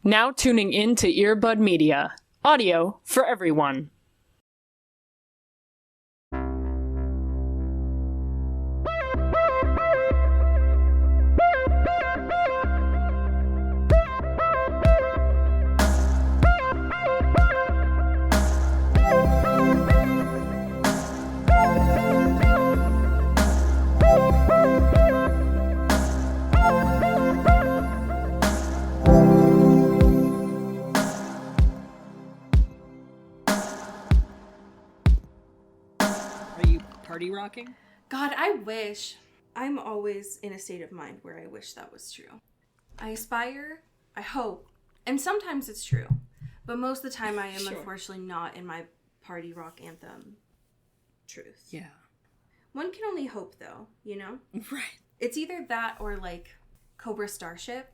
Now tuning in to Earbud Media. Audio for everyone. Party rocking? God, I wish. I'm always in a state of mind where I wish that was true. I aspire, I hope, and sometimes it's true. But most of the time I am unfortunately not in my party rock anthem truth. Yeah. One can only hope though, you know? Right. It's either that or like Cobra Starship.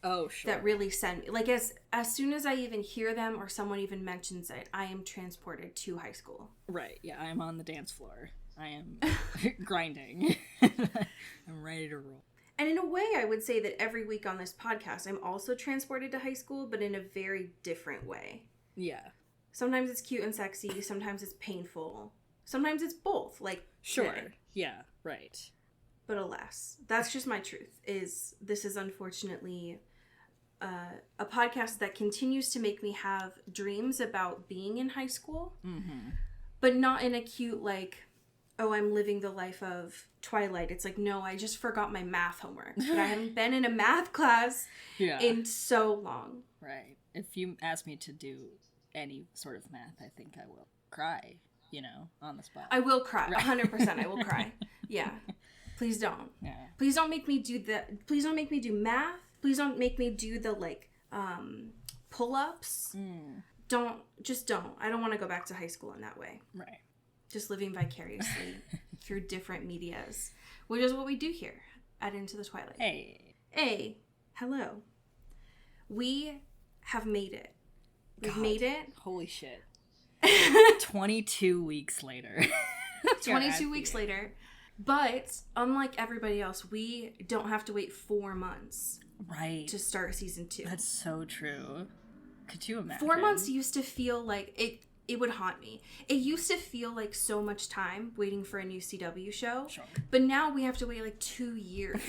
Oh, sure. That really send me. Like as soon as I even hear them or someone even mentions it, I am transported to high school. Right, yeah, I am on the dance floor. I am grinding. I'm ready to roll. And in a way, I would say that every week on this podcast, I'm also transported to high school, but in a very different way. Yeah. Sometimes it's cute and sexy. Sometimes it's painful. Sometimes it's both. Like, sure. today. Yeah, right. But alas, that's just my truth. This is unfortunately a podcast that continues to make me have dreams about being in high school, but not in a cute, like, oh, I'm living the life of Twilight. It's like, no, I just forgot my math homework. But I haven't been in a math class in so long. Right. If you ask me to do any sort of math, I think I will cry, on the spot. I will cry. 100% I will cry. Yeah. Please don't. Yeah. Please don't make me do please don't make me do math. Please don't make me do the, like, pull-ups. Don't. I don't want to go back to high school in that way. Right. Just living vicariously through different medias, which is what we do here at Into the Twilight. Hey, hello. We have made it. We've made it. Holy shit. 22 weeks later. 22 weeks later. But unlike everybody else, we don't have to wait 4 months. Right. To start season 2. That's so true. Could you imagine? 4 months used to feel like it would haunt me. It used to feel like so much time waiting for a new CW show. Sure. But now we have to wait like 2 years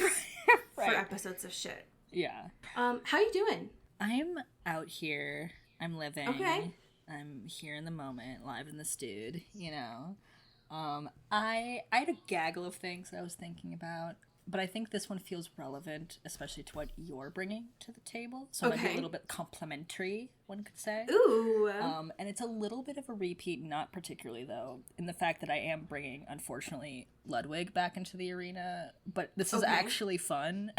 for episodes of shit. Yeah. How you doing? I'm out here. I'm living. Okay. I'm here in the moment, live in the stude, I had a gaggle of things that I was thinking about, but I think this one feels relevant, especially to what you're bringing to the table. So it might be a little bit complimentary, one could say. Ooh. And it's a little bit of a repeat, not particularly, though, in the fact that I am bringing, unfortunately, Ludwig back into the arena. But this is actually fun,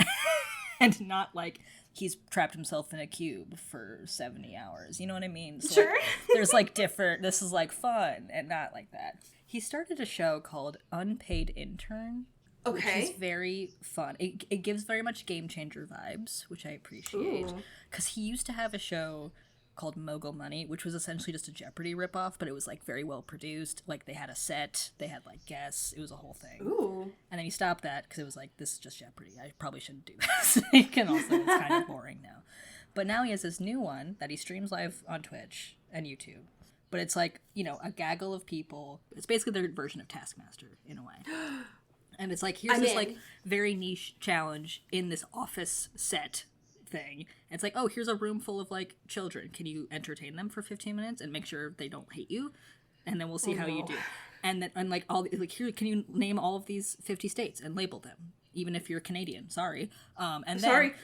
and not like he's trapped himself in a cube for 70 hours. You know what I mean? So, sure. Like, there's, like, different... This is, like, fun, and not like that. He started a show called Unpaid Intern. Which is very fun. It gives very much Game Changer vibes, which I appreciate. Because he used to have a show called Mogul Money, which was essentially just a Jeopardy ripoff, but it was, like, very well produced. Like, they had a set, they had, like, guests. It was a whole thing. Ooh. And then he stopped that because it was like, this is just Jeopardy. I probably shouldn't do this. And also, it's kind of boring now. But now he has this new one that he streams live on Twitch and YouTube. But it's like, a gaggle of people. It's basically their version of Taskmaster, in a way. And it's like, here's this, like, very niche challenge in this office set thing. And it's like, oh, here's a room full of, like, children. Can you entertain them for 15 minutes and make sure they don't hate you? And then we'll see how you do. And then, and like, here, can you name all of these 50 states and label them? Even if you're Canadian. Sorry. And then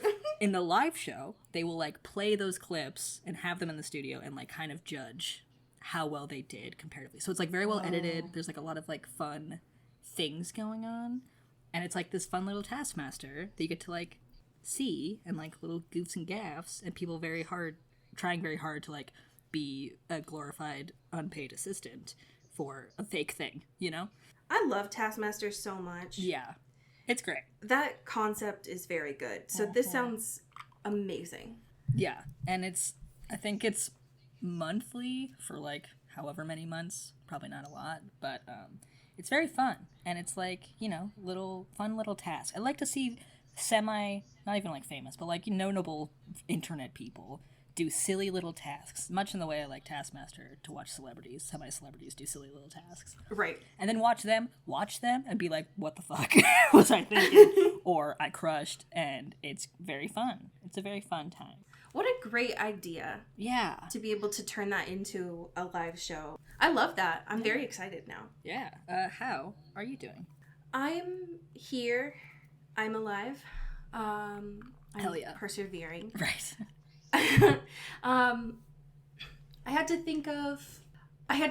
in the live show, they will, like, play those clips and have them in the studio and, like, kind of judge how well they did comparatively. So it's, like, very well edited. There's, like, a lot of, like, fun things going on, and it's like this fun little Taskmaster that you get to, like, see, and, like, little goofs and gaffs, and people trying very hard to, like, be a glorified unpaid assistant for a fake thing, I love Taskmaster so much. Yeah, it's great. That concept is very good. So this sounds amazing. Yeah, and I think it's monthly for, like, however many months, probably not a lot, but it's very fun, and it's like, fun little task. I like to see not even like famous, but like notable internet people do silly little tasks, much in the way I like Taskmaster to watch semi-celebrities do silly little tasks. Right. And then watch them, and be like, what the fuck was I thinking? Or I crushed, and it's very fun. It's a very fun time. What a great idea. Yeah. To be able to turn that into a live show. I love that. I'm very excited now. Yeah. How are you doing? I'm here. I'm alive. I'm Hell yeah. persevering. Right. I had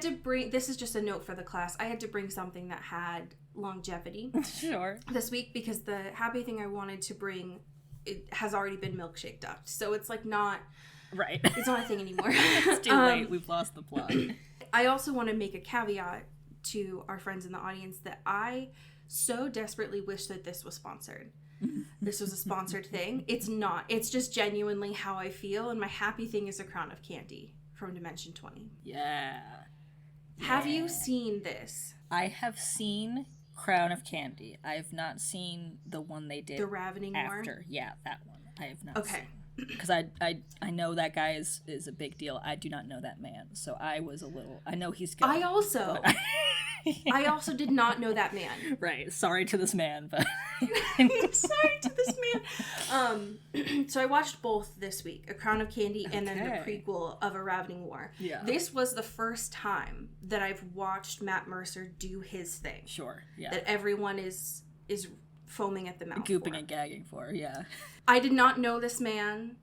to bring, this is just a note for the class, I had to bring something that had longevity. Sure. This week, because the happy thing I wanted to bring, it has already been milkshake ducked. So it's like not, right. It's not a thing anymore. It's too late. We've lost the plot. I also want to make a caveat to our friends in the audience that I so desperately wish that this was sponsored. This was a sponsored thing. It's not. It's just genuinely how I feel, and my happy thing is a crown of candy from Dimension 20. Yeah. Have you seen this? I have seen Crown of Candy. I have not seen the one they did The Ravening after. War? Yeah, that one. I have not Okay. seen. Because I know that guy is a big deal. I do not know that man. So I was a little... I know he's good. I also did not know that man. Right. Sorry to this man, but... Sorry to this man. So I watched both this week, A Crown of Candy and then the prequel of A Ravening War. Yeah. This was the first time that I've watched Matt Mercer do his thing. Sure, yeah. That everyone is foaming at the mouth Gooping for. and gagging for, yeah. I did not know this man,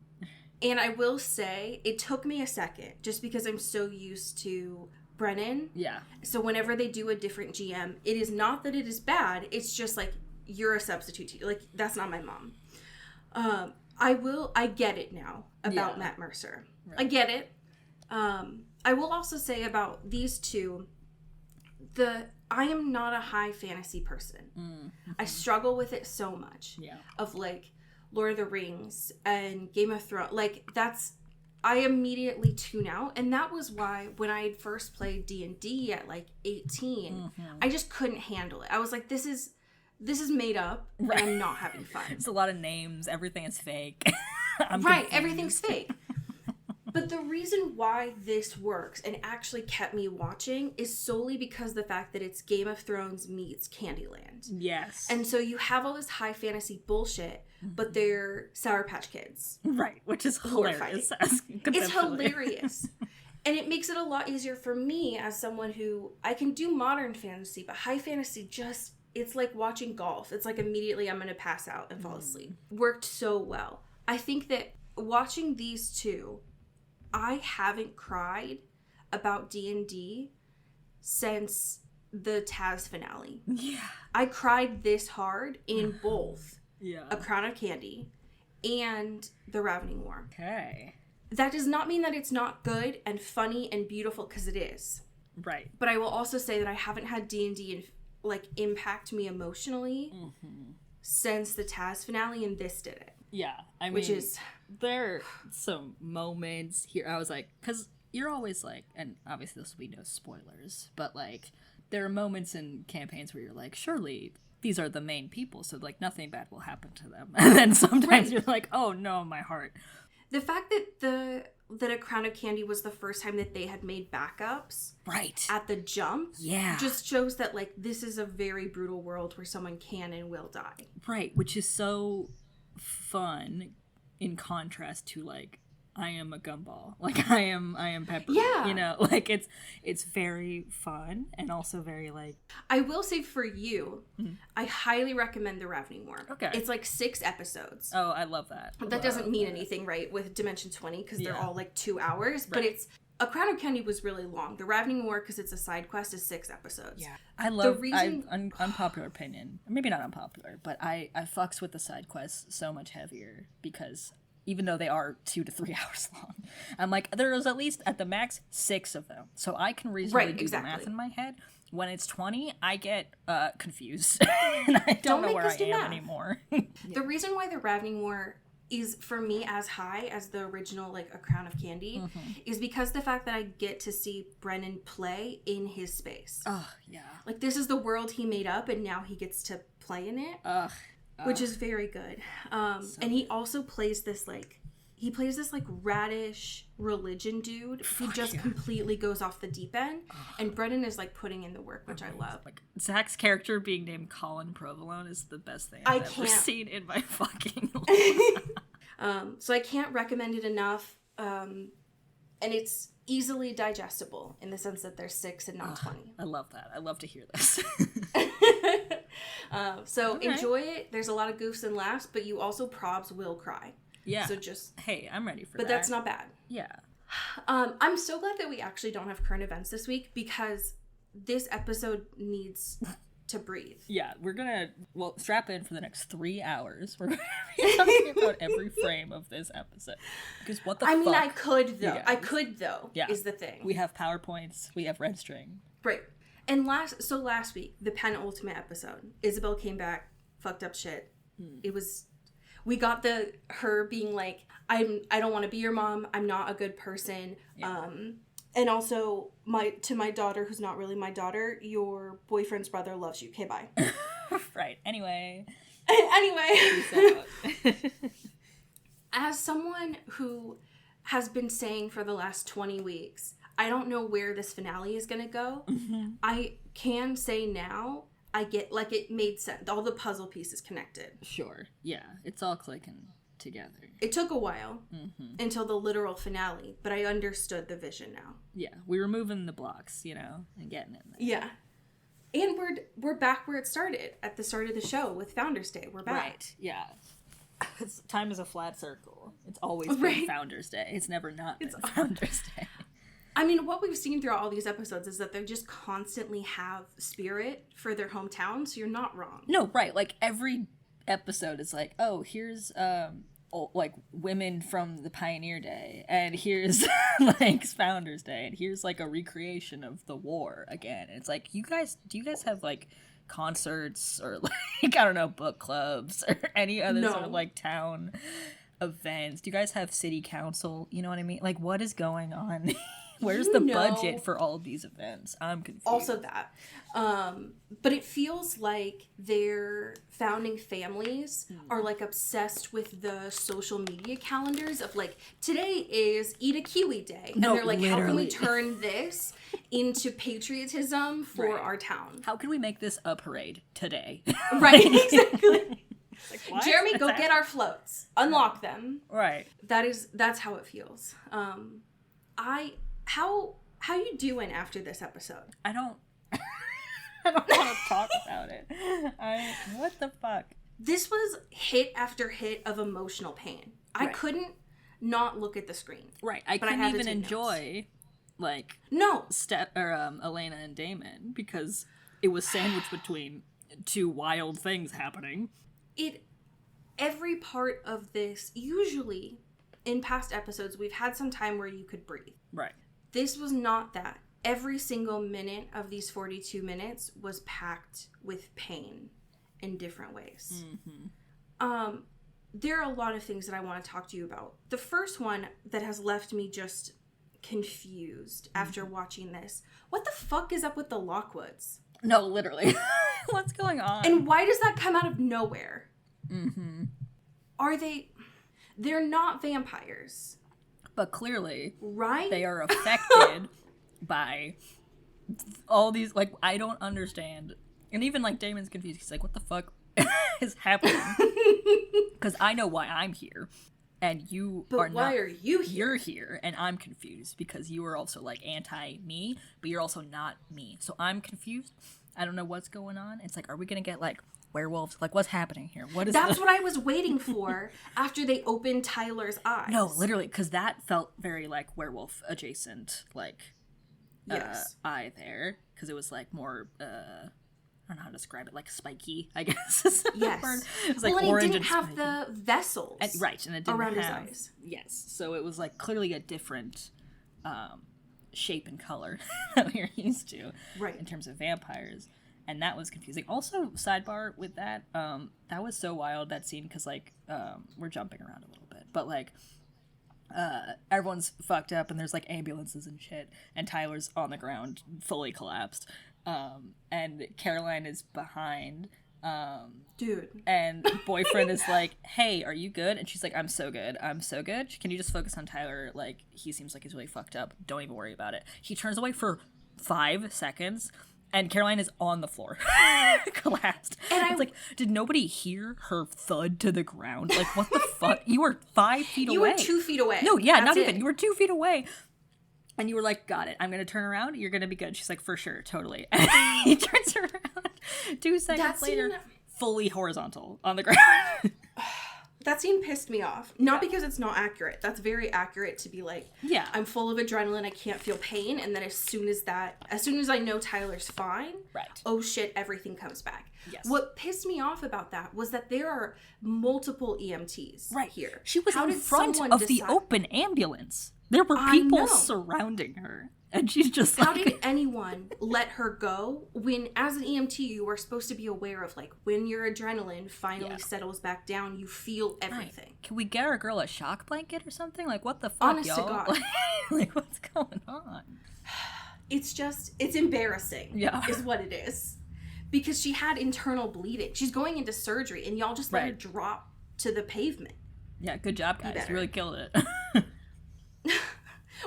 and I will say it took me a second just because I'm so used to Brennan. Yeah. So whenever they do a different GM, it is not that it is bad, it's just like, you're a substitute. Like, that's not my mom. I get it now about Matt Mercer. Right. I get it. I will also say about these two, I am not a high fantasy person. Mm-hmm. I struggle with it so much. Yeah. Of like Lord of the Rings and Game of Thrones. Like I immediately tune out, and that was why when I had first played D&D at like 18, I just couldn't handle it. I was like, this is made up, and I'm not having fun. It's a lot of names. Everything is fake. Everything's fake. But the reason why this works and actually kept me watching is solely because the fact that it's Game of Thrones meets Candyland. Yes. And so you have all this high fantasy bullshit, but they're Sour Patch Kids. Right, which is hilarious. It's hilarious. And it makes it a lot easier for me as someone who, I can do modern fantasy, but high fantasy just, it's like watching golf. It's like immediately I'm going to pass out and fall asleep. Worked so well. I think that watching these two, I haven't cried about D&D since the Taz finale. Yeah. I cried this hard in both A Crown of Candy and The Ravening War. Okay. That does not mean that it's not good and funny and beautiful, because it is. Right. But I will also say that I haven't had D&D impact me emotionally since the Taz finale, and this did it. Yeah. I mean, there are some moments here I was like, because you're always like, and obviously this will be no spoilers, but like there are moments in campaigns where you're like, surely these are the main people, so like nothing bad will happen to them. And then sometimes you're like, oh no, my heart. The fact that A Crown of Candy was the first time that they had made backups at the jump just shows that like this is a very brutal world where someone can and will die. Right, which is so fun in contrast to like I am a gumball, like I am Pepper. Yeah, you know, like it's very fun and also very like. I will say for you, I highly recommend The Ravening War. Okay, it's like 6 episodes. Oh, I love that. That doesn't mean anything, right? With Dimension 20, because they're all like 2 hours, but it's. A Crown of Candy was really long. The Ravening War, because it's a side quest, is 6 episodes. Yeah, I love. Unpopular opinion, maybe not unpopular, but I fucks with the side quests so much heavier because even though they are 2 to 3 hours long, I'm like there's at least at the max 6 of them, so I can reasonably do the math in my head. When it's 20, I get confused and I don't know where I am anymore. The reason why the Ravening War is for me as high as the original like A Crown of Candy is because the fact that I get to see Brennan play in his space. Oh yeah, like this is the world he made up and now he gets to play in it. which is very good. And he also plays this like radish religion dude who just completely goes off the deep end. And Brennan is like putting in the work, which I love. Like Zach's character being named Colin Provolone is the best thing I've ever seen in my fucking life. So I can't recommend it enough. And it's easily digestible in the sense that they're 6 and not 20. I love that. I love to hear this. So enjoy it. There's a lot of goofs and laughs, but you also probs will cry. Yeah. So just... Hey, I'm ready for that. But that's not bad. Yeah. I'm so glad that we actually don't have current events this week because this episode needs to breathe. Yeah, we're gonna, strap in for the next 3 hours. We're gonna be talking about every frame of this episode. Because what the fuck? I mean, I could, though. Yeah. Is the thing. We have PowerPoints. We have red string. Right. And last week, the penultimate episode, Isabel came back, fucked up shit. It was... We got her being like, I don't want to be your mom. I'm not a good person. Yeah. And also to my daughter, who's not really my daughter, your boyfriend's brother loves you. Okay, bye. Right. Anyway. As someone who has been saying for the last 20 weeks, I don't know where this finale is going to go. Mm-hmm. I can say now, I get, like, it made sense. All the puzzle pieces connected. Sure. Yeah. It's all clicking together. It took a while until the literal finale, but I understood the vision now. Yeah. We were moving the blocks, and getting in there. Yeah. And we're back where it started, at the start of the show with Founders Day. We're back. Right. Yeah. Time is a flat circle. It's always been Founders Day. It's never not been Founders Day. I mean, what we've seen throughout all these episodes is that they just constantly have spirit for their hometown, so you're not wrong. No, right. Like, every episode is like, oh, here's, like, women from the Pioneer Day, and here's, like, Founders Day, and here's, like, a recreation of the war again. And it's like, do you guys have, like, concerts, or, like, I don't know, book clubs, or any other sort of, like, town events? Do you guys have city council? You know what I mean? Like, what is going on? Where's the budget for all of these events? I'm confused. Also that. But it feels like their founding families are, like, obsessed with the social media calendars of, like, today is Eat a Kiwi Day. And they're like, how can we turn this into patriotism for our town? How can we make this a parade today? Right, exactly. Like, Jeremy, go get our floats. Unlock them. Right. That's how it feels. How you doing after this episode? I don't want to talk about it. What the fuck? This was hit after hit of emotional pain. I couldn't not look at the screen. Right. I couldn't even enjoy like Elena and Damon because it was sandwiched between two wild things happening. Every part of this, usually in past episodes, we've had some time where you could breathe. Right. This was not that. Every single minute of these 42 minutes was packed with pain in different ways. Mm-hmm. There are a lot of things that I want to talk to you about. The first one that has left me just confused after watching this. What the fuck is up with the Lockwoods? No, literally. What's going on? And why does that come out of nowhere? Mm-hmm. They're not vampires. But clearly, right? They are affected by all these, like, I don't understand. And even, like, Damon's confused. He's like, what the fuck is happening? Because I know why I'm here. And you but are not. But why are you here? You're here, and I'm confused because you are also, like, anti-me, but you're also not me. So I'm confused. I don't know what's going on. It's like, are we going to get, like, werewolves? Like, what's happening here? That's what I was waiting for after they opened Tyler's eyes. No, literally, because that felt very, like, werewolf adjacent, like, eye there. Because it was, like, more, I don't know how to describe it, like, spiky, I guess. Yes. It was, like, and orange it didn't have spiky. The vessels. And it didn't around have, his eyes. Yes, so it was, like, clearly a different shape and color that we were used to. Right. In terms of vampires. And that was confusing. Also, sidebar with that, that was so wild, that scene, because, like, we're jumping around a little bit, but, like, everyone's fucked up, and there's, like, ambulances and shit, and Tyler's on the ground, fully collapsed, and Caroline is behind, Dude. And boyfriend is like, hey, are you good? And she's like, I'm so good. Can you just focus on Tyler? Like, he seems like he's really fucked up. Don't even worry about it. He turns away for 5 seconds, and Caroline is on the floor. Collapsed. And it's like, did nobody hear her thud to the ground? Like, what the fuck? You were 5 feet away. You were 2 feet away. No, yeah, That's not it. even. You were 2 feet away. And you were like, got it. I'm going to turn around. You're going to be good. She's like, for sure. Totally. And he turns around 2 seconds later, fully horizontal on the ground. That scene pissed me off. Not because it's not accurate. That's very accurate to be like, yeah, I'm full of adrenaline, I can't feel pain, and then as soon as I know Tyler's fine, right. Oh shit, everything comes back. Yes. What pissed me off about that was that there are multiple EMTs right here. She was in front of the open ambulance. There were people surrounding her. And she's just like... How did anyone let her go when, as an EMT, you are supposed to be aware of, like, when your adrenaline finally settles back down, you feel everything. Right. Can we get our girl a shock blanket or something? Like, what the fuck, Honest y'all? to God. Like, what's going on? It's embarrassing. Yeah. Is what it is. Because she had internal bleeding. She's going into surgery, and y'all just let her drop to the pavement. Yeah, good job, guys. You really killed it.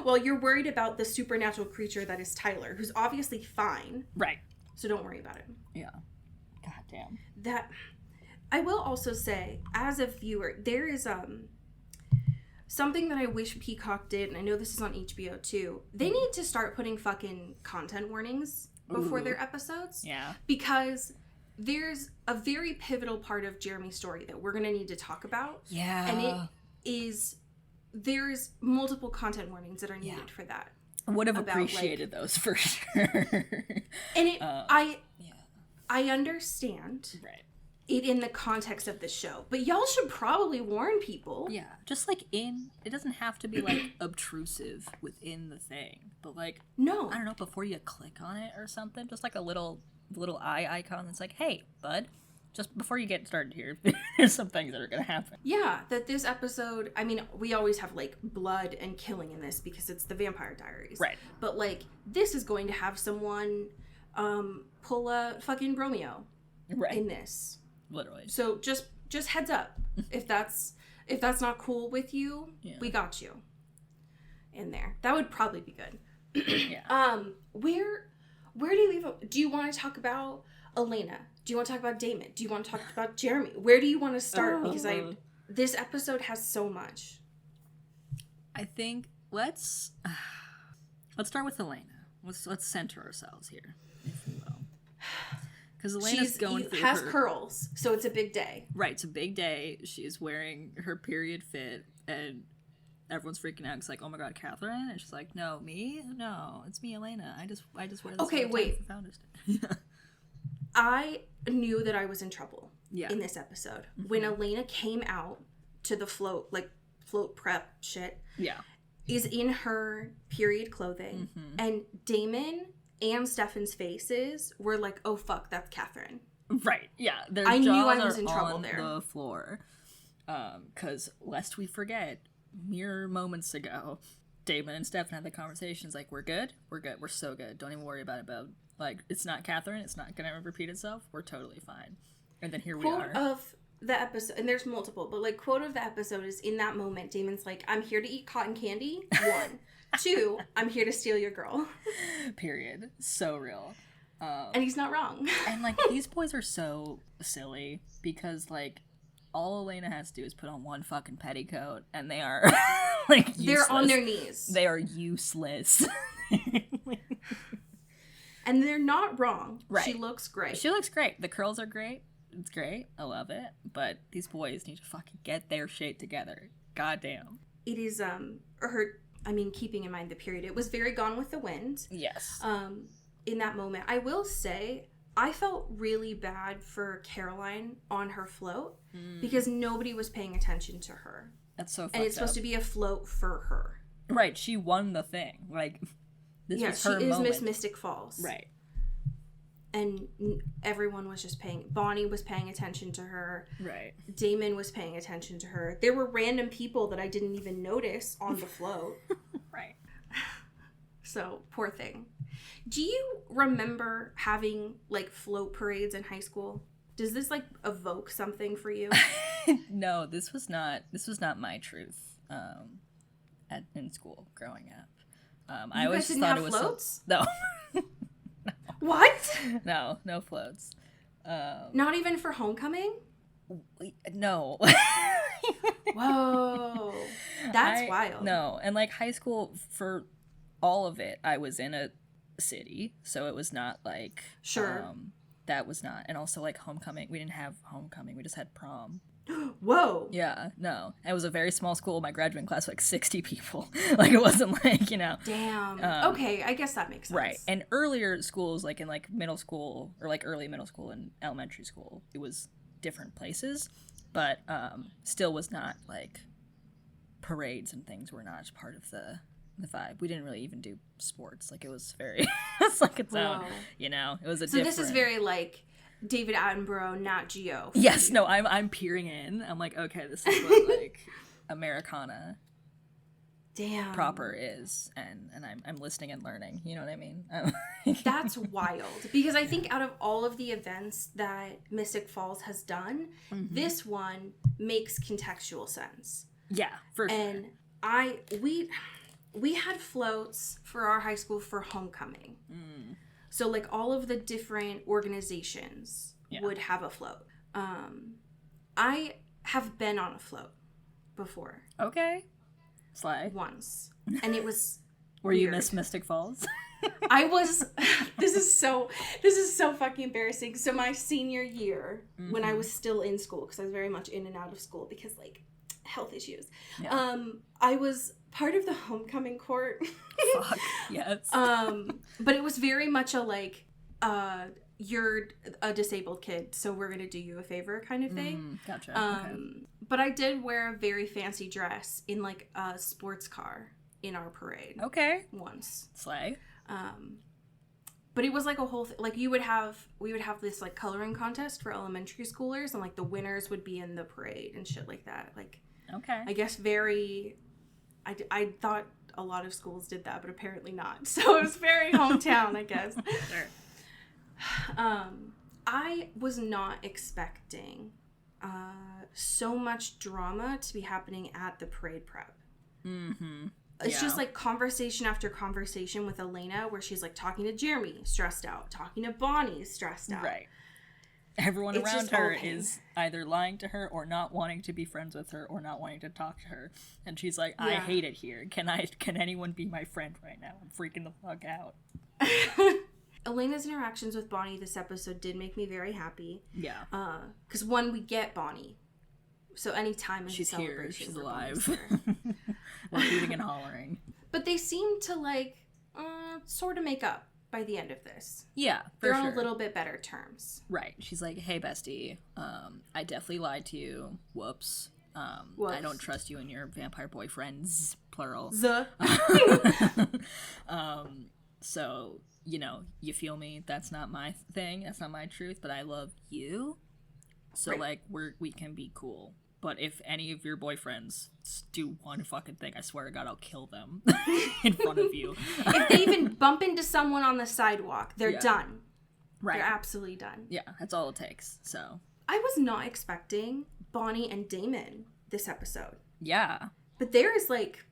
Well, you're worried about the supernatural creature that is Tyler, who's obviously fine. Right. So don't worry about it. Yeah. God damn. That, I will also say, as a viewer, there is something that I wish Peacock did, and I know this is on HBO too. They need to start putting fucking content warnings before their episodes. Yeah. Because there's a very pivotal part of Jeremy's story that we're going to need to talk about. Yeah. And it is... There's multiple content warnings that are needed for that. I would have appreciated those for sure. And I understand it in the context of the show, but y'all should probably warn people. Yeah, just like it doesn't have to be like obtrusive within the thing, but like no, I don't know, before you click on it or something, just like a little eye icon that's like, hey, bud. Just before you get started here, there's some things that are going to happen. Yeah, that this episode, I mean, we always have, like, blood and killing in this because it's the Vampire Diaries. Right. But, like, this is going to have someone pull a fucking Romeo in this. Literally. So just heads up. if that's not cool with you, we got you in there. That would probably be good. Yeah. Where do you even... Do you want to talk about Elena? Do you want to talk about Damon? Do you want to talk about Jeremy? Where do you want to start? Because this episode has so much. I think let's start with Elena. Let's center ourselves here, if you will. Because Elena's has curls, so it's a big day. Right, it's a big day. She's wearing her period fit, and everyone's freaking out. It's like, oh my god, Catherine, and she's like, no, me, no, it's me, Elena. I just wear this. Okay, wait. For Founders Day. I knew that I was in trouble in this episode. Mm-hmm. When Elena came out to the float prep shit, is in her period clothing, and Damon and Stefan's faces were like, oh fuck, that's Catherine. Right, yeah. I knew I was in trouble there. On the floor. Because, lest we forget, mere moments ago, Damon and Stefan had the conversations like, we're good, we're so good, don't even worry about it, babe. Like, it's not Catherine, it's not gonna repeat itself, we're totally fine. And then here we are. Quote of the episode, and there's multiple, but like, quote of the episode is, in that moment, Damon's like, I'm here to eat cotton candy, 1. 2, I'm here to steal your girl. Period. So real. And he's not wrong. And like, these boys are so silly, because like, all Elena has to do is put on one fucking petticoat, and they are like useless. They're on their knees. They are useless. And they're not wrong. Right. She looks great. She looks great. The curls are great. It's great. I love it. But these boys need to fucking get their shit together. Goddamn. It is, keeping in mind the period. It was very Gone with the Wind. Yes. In that moment. I will say, I felt really bad for Caroline on her float because nobody was paying attention to her. That's so fucked up. And it's supposed to be a float for her. Right. She won the thing. Like... This was her she is moment. Miss Mystic Falls. Right. And everyone was just Bonnie was paying attention to her. Right. Damon was paying attention to her. There were random people that I didn't even notice on the float. Right. So, poor thing. Do you remember having, like, float parades in high school? Does this like evoke something for you? No, this was not my truth in school growing up. I always didn't thought have it was floats? No. What? No floats. Not even for homecoming? No. Whoa. That's wild. No, and like high school, for all of it, I was in a city, so it was not like Sure. That was not, and also like homecoming. We didn't have homecoming. We just had prom. Whoa. Yeah, no. It was a very small school. My graduating class was like 60 people. Like it wasn't like, you know. Damn. Okay, I guess that makes sense. Right. And earlier schools, like in like middle school or like early middle school and elementary school, it was different places, but still was not like parades and things were not part of the vibe. We didn't really even do sports. Like it was very, it's like its own, you know. It was a different. So this is very like David Attenborough, Nat Geo. Yes, no, I'm peering in. I'm like, okay, this is what like Americana damn proper is, and I'm listening and learning. You know what I mean? That's wild, because I think out of all of the events that Mystic Falls has done, this one makes contextual sense. Yeah, for sure. And we had floats for our high school for homecoming. So like all of the different organizations would have a float. I have been on a float before. Okay. Slay. Once. And it was Were you Miss Mystic Falls? I was this is so fucking embarrassing. So my senior year, when I was still in school, because I was very much in and out of school because like health issues. Yeah. I was part of the homecoming court. Fuck, yes. But it was very much a like, you're a disabled kid, so we're gonna do you a favor kind of thing. Gotcha. Okay. But I did wear a very fancy dress in like a sports car in our parade. Okay. Once. Slay. But it was like a whole like we would have this like coloring contest for elementary schoolers, and like the winners would be in the parade and shit like that. Like, okay. I guess I thought a lot of schools did that, but apparently not. So it was very hometown, I guess. Sure. I was not expecting so much drama to be happening at the parade prep. It's just like conversation after conversation with Elena, where she's like talking to Jeremy, stressed out, talking to Bonnie, stressed out. Right. Everyone around her is either lying to her or not wanting to be friends with her or not wanting to talk to her. And she's like, I hate it here. Can anyone be my friend right now? I'm freaking the fuck out. Elena's interactions with Bonnie this episode did make me very happy. Yeah. Because one, we get Bonnie. So anytime she's here, she's alive. We're hooting and hollering. But they seem to like sort of make up by the end of this. Yeah, they're on a little bit better terms. Right. She's like, hey bestie, I definitely lied to you. Whoops. I don't trust you and your vampire boyfriends, plural. So, you know, you feel me? That's not my thing. That's not my truth, but I love you. So like we can be cool. But if any of your boyfriends do one fucking thing, I swear to God, I'll kill them in front of you. If they even bump into someone on the sidewalk, they're done. Right. They're absolutely done. Yeah, that's all it takes. So I was not expecting Bonnie and Damon this episode. Yeah. But there is like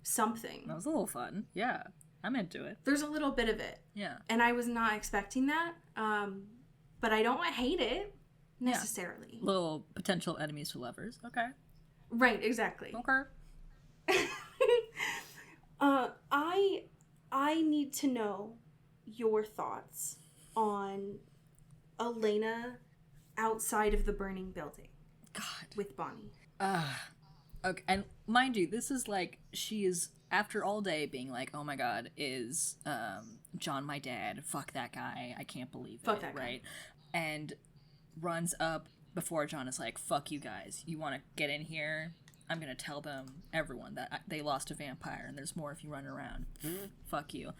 something. That was a little fun. Yeah. I'm into it. There's a little bit of it. Yeah. And I was not expecting that. But I don't hate it. Necessarily. Yeah. Little potential enemies to lovers. Okay. Right, exactly. Okay. I need to know your thoughts on Elena outside of the burning building. God. With Bonnie. Okay. And mind you, this is like, she is, after all day being like, oh my God, is John my dad? Fuck that guy. I can't believe Fuck it. that guy. Right? And runs up before John is like, fuck you guys. You want to get in here? I'm going to tell them, everyone, that they lost a vampire and there's more if you run around. Fuck you.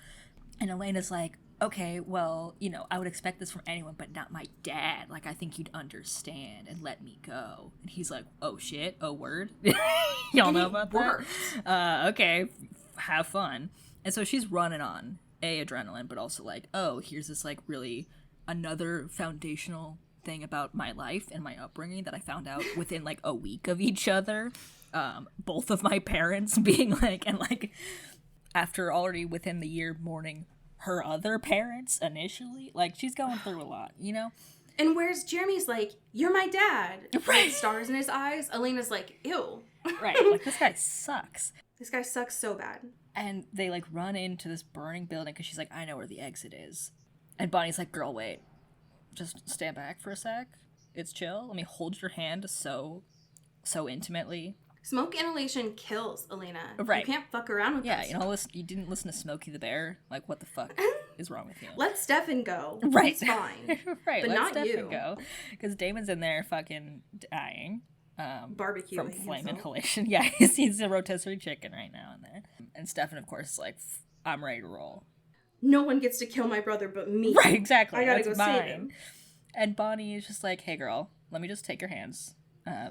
And Elena's like, okay, well, you know, I would expect this from anyone, but not my dad. Like, I think you'd understand and let me go. And he's like, oh shit, oh word. Y'all know about that? Okay, have fun. And so she's running on adrenaline, but also like, oh, here's this like really another foundational thing about my life and my upbringing that I found out within like a week of each other. Both of my parents being like, and like after already within the year mourning her other parents initially, like she's going through a lot, you know? And whereas Jeremy's like, you're my dad, right? With stars in his eyes, Elena's like, ew. Right, like this guy sucks. This guy sucks so bad. And they like run into this burning building because she's like, I know where the exit is. And Bonnie's like, girl, wait, just stand back for a sec. It's chill. Let me hold your hand so intimately. Smoke inhalation kills, Elena. Right. You can't fuck around with that. Yeah, you know, you didn't listen to Smokey the Bear? Like, what the fuck is wrong with you? Let Stefan go. Right. He's fine. Right, but let not Stefan you. go. Because Damon's in there fucking dying. Barbecuing from flame himself. inhalation. Yeah, he's a rotisserie chicken right now in there. And Stefan, of course, is like, I'm ready to roll. No one gets to kill my brother but me. Right, exactly. I gotta That's go mine. save him. And Bonnie is just like, hey girl, let me just take your hands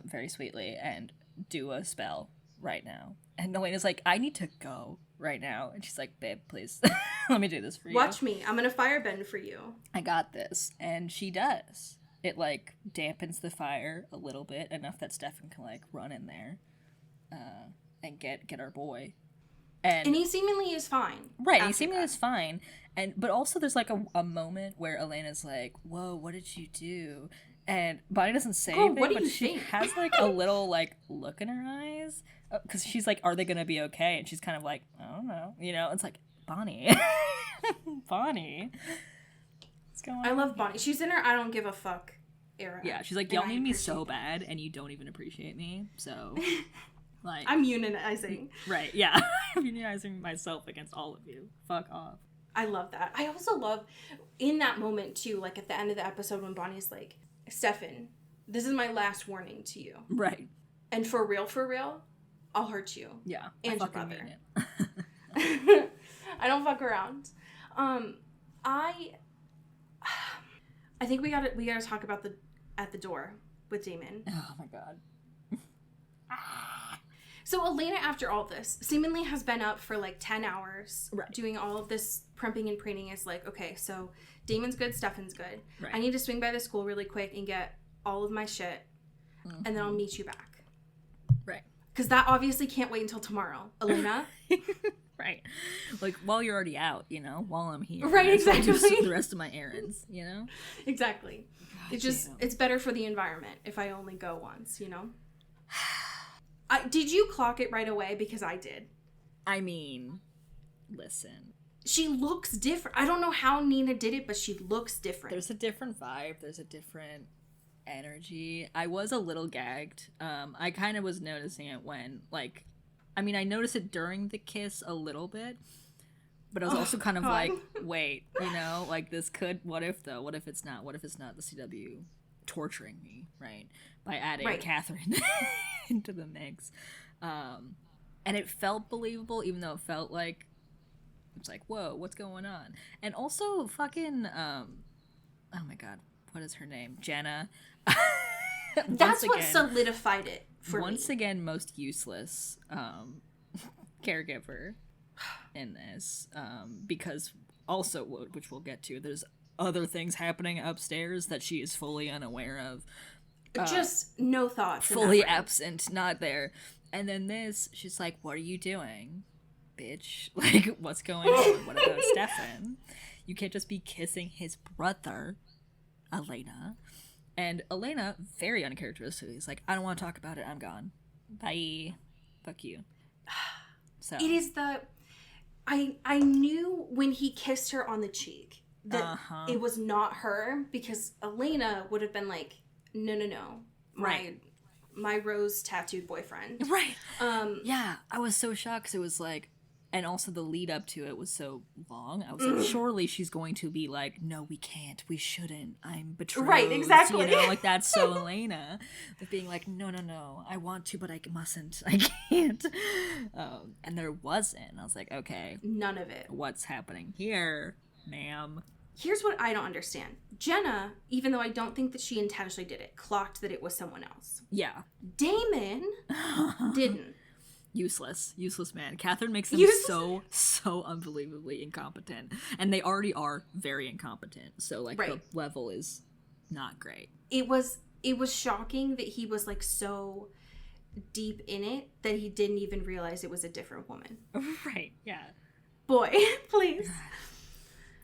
very sweetly and do a spell right now. And Elena's like, I need to go right now. And she's like, babe, please, let me do this for you. Watch me. I'm gonna firebend for you. I got this. And she does. It, like, dampens the fire a little bit, enough that Stefan can, like, run in there and get our boy. And he seemingly is fine. right, he seemingly is fine. But also there's, like, a moment where Elena's like, whoa, what did you do? And Bonnie doesn't say Girl, anything, what do but you she think? has, like, a little, like, look in her eyes. Because she's like, are they going to be okay? And she's kind of like, I don't know. You know, it's like, Bonnie. Bonnie. What's going on? I love Bonnie. She's in her I don't give a fuck era. Yeah, she's like, y'all need me so bad, and you don't even appreciate me, so, like... I'm unionizing. Right, yeah. I'm unionizing myself against all of you. Fuck off. I love that. I also love, in that moment, too, like, at the end of the episode when Bonnie's like, Stefan, this is my last warning to you. Right. And for real, I'll hurt you. Yeah, and I your fucking brother. mean it. I don't fuck around. I think we gotta talk about at the door with Damon. Oh my god. So Elena, after all this, seemingly has been up for like 10 hours, right, doing all of this primping and preening. Is like, okay, so Damon's good, Stefan's good. Right. I need to swing by the school really quick and get all of my shit, and then I'll meet you back. Right. Because that obviously can't wait until tomorrow, Elena. Right. Like, while you're already out, you know, while I'm here. Right, exactly. Do the rest of my errands, you know? Exactly. God, It's better for the environment if I only go once, you know? Did you clock it right away? Because I did. I mean, listen. She looks different. I don't know how Nina did it, but she looks different. There's a different vibe. There's a different energy. I was a little gagged. I kind of was noticing it when, like, I mean, I noticed it during the kiss a little bit, but I was also kind of like, wait, you know, like, this could, what if though? What if it's not? What if it's not the CW torturing me, right? By adding Catherine into the mix. And it felt believable, even though it felt like, it's like, whoa, what's going on? And also fucking, oh my god, what is her name? Jenna. That's what solidified it for me. Once again, most useless caregiver in this. Because also, which we'll get to, there's other things happening upstairs that she is fully unaware of. Just no thoughts. Fully absent, not there. And then this, she's like, what are you doing, bitch? Like, what's going on? What about Stefan? You can't just be kissing his brother, Elena. And Elena, very uncharacteristically, is like, I don't want to talk about it. I'm gone. Bye. Fuck you. So it is the... I knew when he kissed her on the cheek that it was not her, because Elena would have been like, no. My rose tattooed boyfriend. Right. Yeah, I was so shocked because it was like, and also the lead up to it was so long. I was like, surely she's going to be like, no, we can't, we shouldn't, I'm betrothed. Right, exactly. You know, like, that's so Elena. But being like, no, I want to, but I mustn't, I can't. And there wasn't. I was like, okay. None of it. What's happening here, ma'am? Here's what I don't understand. Jenna, even though I don't think that she intentionally did it, clocked that it was someone else. Yeah. Damon didn't. Useless man. Catherine makes them so unbelievably incompetent, and they already are very incompetent. So like the level is not great. It was shocking that he was like so deep in it that he didn't even realize it was a different woman. Right, yeah. Boy, please.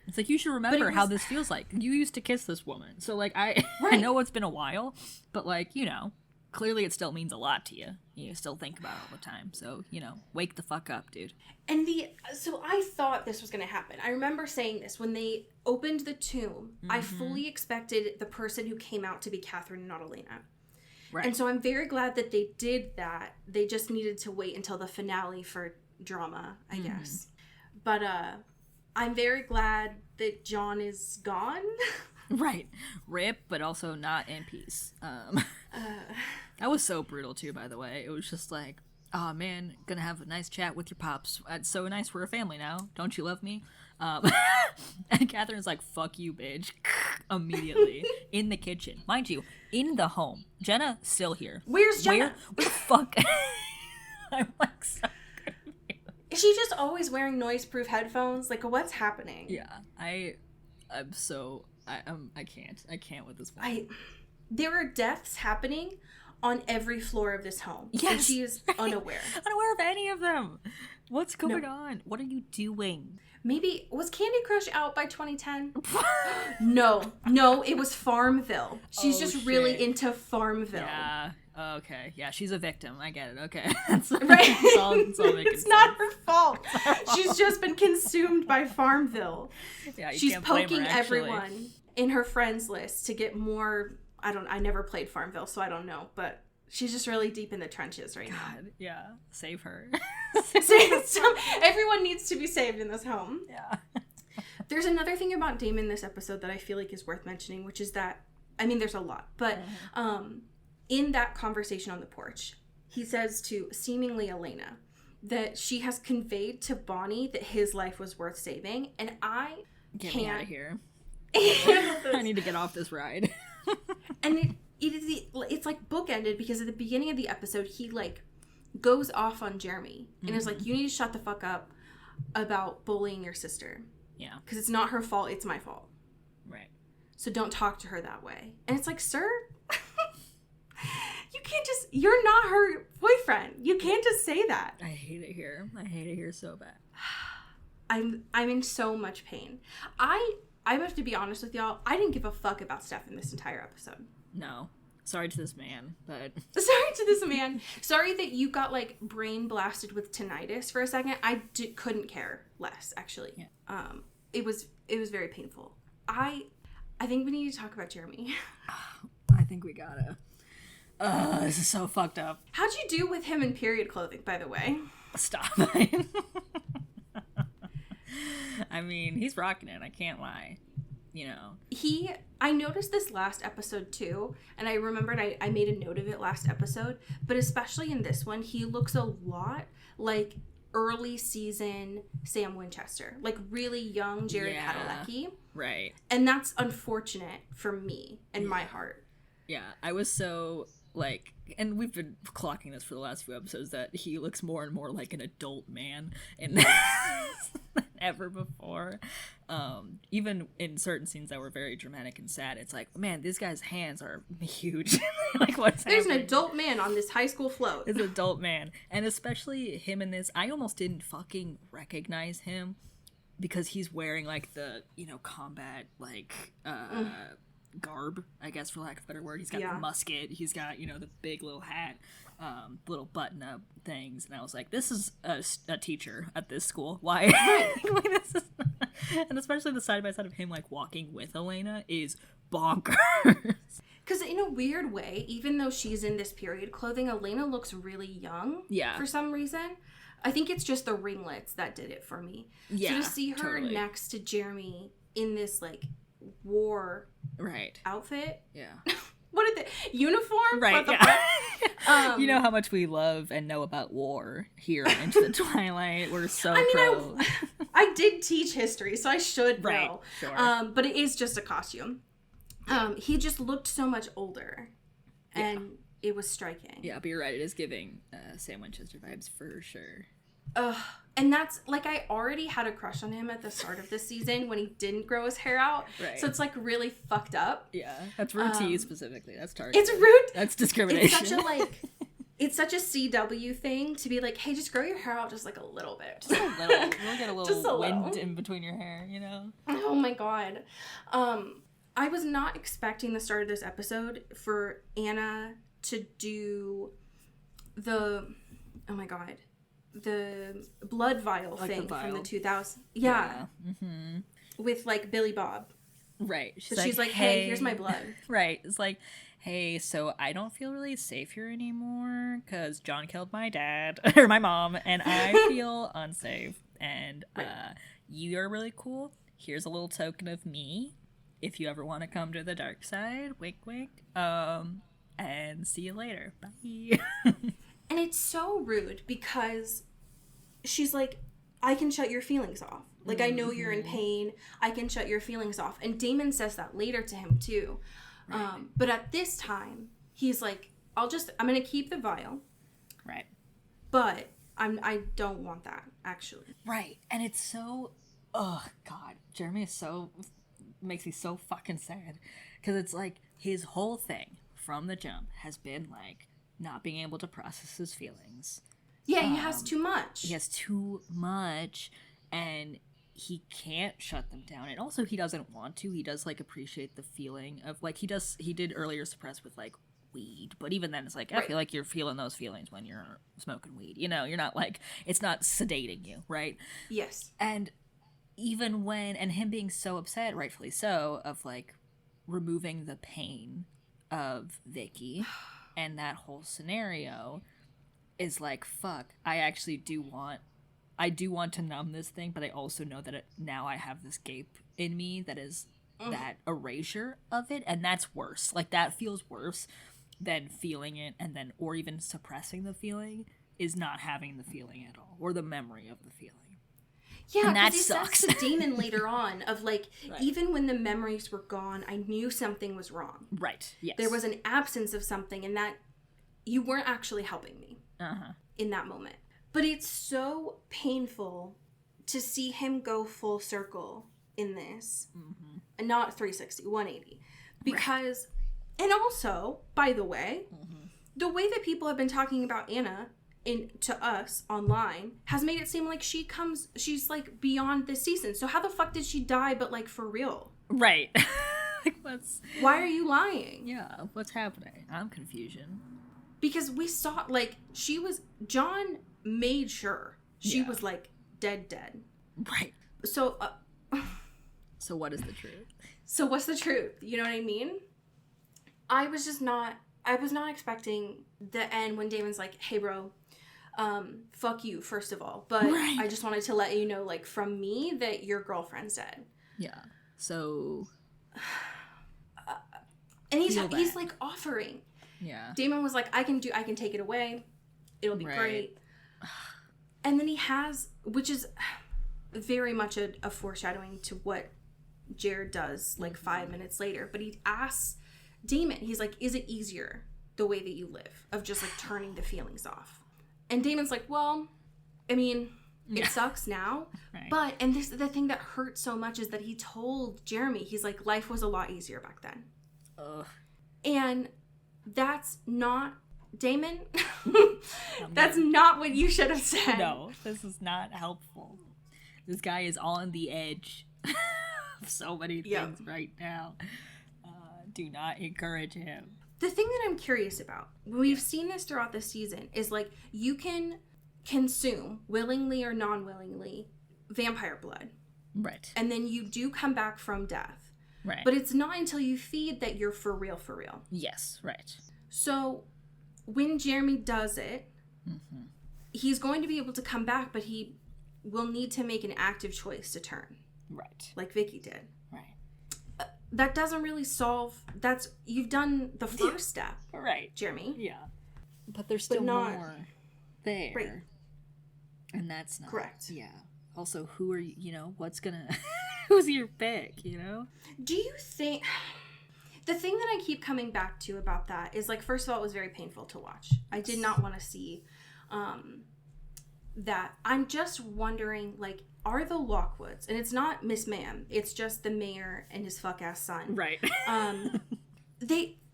It's like, you should remember how this feels like. You used to kiss this woman. So, like, I know it's been a while, but, like, you know, clearly it still means a lot to you. You still think about it all the time. So, you know, wake the fuck up, dude. And so I thought this was going to happen. I remember saying this when they opened the tomb. I fully expected the person who came out to be Catherine and not Elena. Right. And so I'm very glad that they did that. They just needed to wait until the finale for drama, I guess. But I'm very glad that John is gone. Right. Rip, but also not in peace. That was so brutal too, by the way. It was just like, oh man, gonna have a nice chat with your pops. It's so nice, we're a family now. Don't you love me? And Catherine's like, fuck you, bitch. Immediately. In the kitchen. Mind you, in the home. Jenna still here. Where's Jenna? Where the fuck? I'm like, so confused. Is she just always wearing noise-proof headphones? Like, what's happening? Yeah, I can't with this one. There are deaths happening on every floor of this home. Yes, and she is unaware. Unaware of any of them. What's going on? What are you doing? Maybe, was Candy Crush out by 2010? No, it was Farmville. She's just really into Farmville. Yeah, okay. Yeah, she's a victim. I get it. Okay. It's not her fault. She's just been consumed by Farmville. Yeah, you she's can't blame poking her, actually. everyone in her friends list to get more. I never played Farmville, so I don't know, but she's just really deep in the trenches right now. Yeah, save her. Everyone needs to be saved in this home. Yeah. There's another thing about Damon this episode that I feel like is worth mentioning, which is that, I mean, there's a lot, but in that conversation on the porch, he says to seemingly Elena that she has conveyed to Bonnie that his life was worth saving, and I Get can't me out of here. I need to get off this ride. And it's like bookended because at the beginning of the episode, he like goes off on Jeremy and is like, you need to shut the fuck up about bullying your sister. Yeah. Because it's not her fault, it's my fault. Right. So don't talk to her that way. And it's like, sir, you can't just, you're not her boyfriend. You can't just say that. I hate it here. I hate it here so bad. I'm in so much pain. I have to be honest with y'all. I didn't give a fuck about Steph in this entire episode. No. Sorry to this man, but... Sorry to this man. Sorry that you got, like, brain blasted with tinnitus for a second. I couldn't care less, actually. Yeah. It was very painful. I think we need to talk about Jeremy. I think we gotta. This is so fucked up. How'd you do with him in period clothing, by the way? Stop. I mean, he's rocking it. I can't lie. You know. I noticed this last episode too, and I remembered I made a note of it last episode, but especially in this one, he looks a lot like early season Sam Winchester. Like really young Jared Padalecki. Right. And that's unfortunate for me and my heart. Yeah, I was so... like, and we've been clocking this for the last few episodes, that he looks more and more like an adult man than ever before. Even in certain scenes that were very dramatic and sad, it's like, man, this guy's hands are huge. Like, what's There's happening? an adult man on this high school float. It's an adult man. And especially him in this, I almost didn't fucking recognize him because he's wearing, like, the, you know, combat, like, garb, I guess, for lack of a better word. He's got the musket, he's got, you know, the big little hat, little button-up things, and I was like, this is a teacher at this school. Why? Like, this is not... And especially the side-by-side of him, like, walking with Elena is bonkers. Because in a weird way, even though she's in this period clothing, Elena looks really young for some reason. I think it's just the ringlets that did it for me. Yeah, so to see her next to Jeremy in this, like, war outfit. Yeah. What is it? Uniform? Right, yeah. You know how much we love and know about war here into the Twilight. We're so pro. I did teach history, so I should know. Sure. But it is just a costume. He just looked so much older. And it was striking. Yeah, but you're right. It is giving Sam Winchester vibes for sure. And that's, like, I already had a crush on him at the start of this season when he didn't grow his hair out. Right. So it's, like, really fucked up. Yeah. That's rude to you specifically. That's targeted. It's rude. That's discrimination. It's such a, like, it's such a CW thing to be like, hey, just grow your hair out just, like, a little bit. Just a little. You'll get a little Just a wind little. in between your hair, you know? Oh, my God. I was not expecting the start of this episode for Anna to do the... Oh, my God. The blood vial like thing the vial. from the 2000s. Yeah. Mm-hmm. With, like, Billy Bob. Right. She's like, hey, here's my blood. Right. It's like, hey, so I don't feel really safe here anymore because John killed my dad or my mom, and I feel unsafe. And you are really cool. Here's a little token of me. If you ever want to come to the dark side, wink, wink. And see you later. Bye. And it's so rude because she's like, I can shut your feelings off. Like, I know you're in pain. I can shut your feelings off. And Damon says that later to him, too. Right. But at this time, he's like, I'm going to keep the vial. Right. But I don't want that, actually. Right. And it's so, oh, God. Jeremy makes me so fucking sad. Because it's like, his whole thing from the jump has been, like, not being able to process his feelings. Yeah, he has too much. He has too much, and he can't shut them down. And also, he doesn't want to. He does, like, appreciate the feeling of, like, he did earlier suppress with, like, weed. But even then, it's like, I feel like you're feeling those feelings when you're smoking weed. You know, you're not, like, it's not sedating you, right? Yes. And even and him being so upset, rightfully so, of, like, removing the pain of Vicky and that whole scenario is like, fuck, I actually do want to numb this thing, but I also know that now I have this gape in me that is that erasure of it, and that's worse. Like, that feels worse than feeling it and then, or even suppressing the feeling, is not having the feeling at all, or the memory of the feeling. Yeah, and that he sucks. says to Damon later on of, like, even when the memories were gone, I knew something was wrong. Right, yes. There was an absence of something, and that you weren't actually helping me in that moment. But it's so painful to see him go full circle in this. And not 360, 180. Because, and also, by the way, the way that people have been talking about Anna to us online has made it seem like she's like beyond this season. So how the fuck did she die, but like for real? Right. Like, why are you lying? Yeah, what's happening? I'm confusion. Because we saw, like, John made sure she was, like, dead. Right. So, so what is the truth? So what's the truth? You know what I mean? I was not expecting the end when Damon's like, hey, bro, fuck you, first of all. But I just wanted to let you know, like, from me that your girlfriend's dead. Yeah. So. And he's like offering. Yeah. Damon was like, I can take it away. It'll be great. And then he has, which is very much a foreshadowing to what Jared does like 5 minutes later. But he asks Damon, he's like, is it easier the way that you live of just like turning the feelings off? And Damon's like, well, I mean, it sucks now. But, and this the thing that hurts so much is that he told Jeremy, he's like, life was a lot easier back then. Ugh. And that's not, Damon, that's not what you should have said. No, this is not helpful. This guy is on the edge of so many things right now. Do not encourage him. The thing that I'm curious about, we've seen this throughout the season, is like, you can consume, willingly or non-willingly, vampire blood. Right. And then you do come back from death. Right. But it's not until you feed that you're for real. Yes, right. So when Jeremy does it, he's going to be able to come back, but he will need to make an active choice to turn. Right. Like Vicky did. Right. That doesn't really solve, you've done the first step. Right. Jeremy. Yeah. But there's still more there. Right. And that's not. Correct. Yeah. Also, who are you, what's gonna, who's your pick, Do you think, the thing that I keep coming back to about that is, like, first of all, it was very painful to watch. I did not want to see that I'm just wondering, like, are the Lockwoods, and it's not Miss Ma'am, it's just the mayor and his fuck-ass son. Right.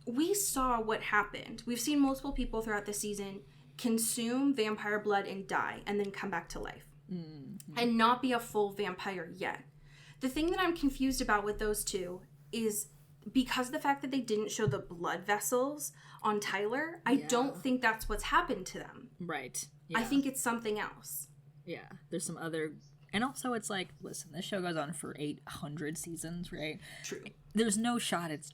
We saw what happened. We've seen multiple people throughout the season consume vampire blood and die, and then come back to life. Mm-hmm. And not be a full vampire yet. The thing that I'm confused about with those two is because of the fact that they didn't show the blood vessels on Tyler, I don't think that's what's happened to them. Right. Yeah. I think it's something else. Yeah. There's some other... And also it's like, listen, this show goes on for 800 seasons, right? True. There's no shot it's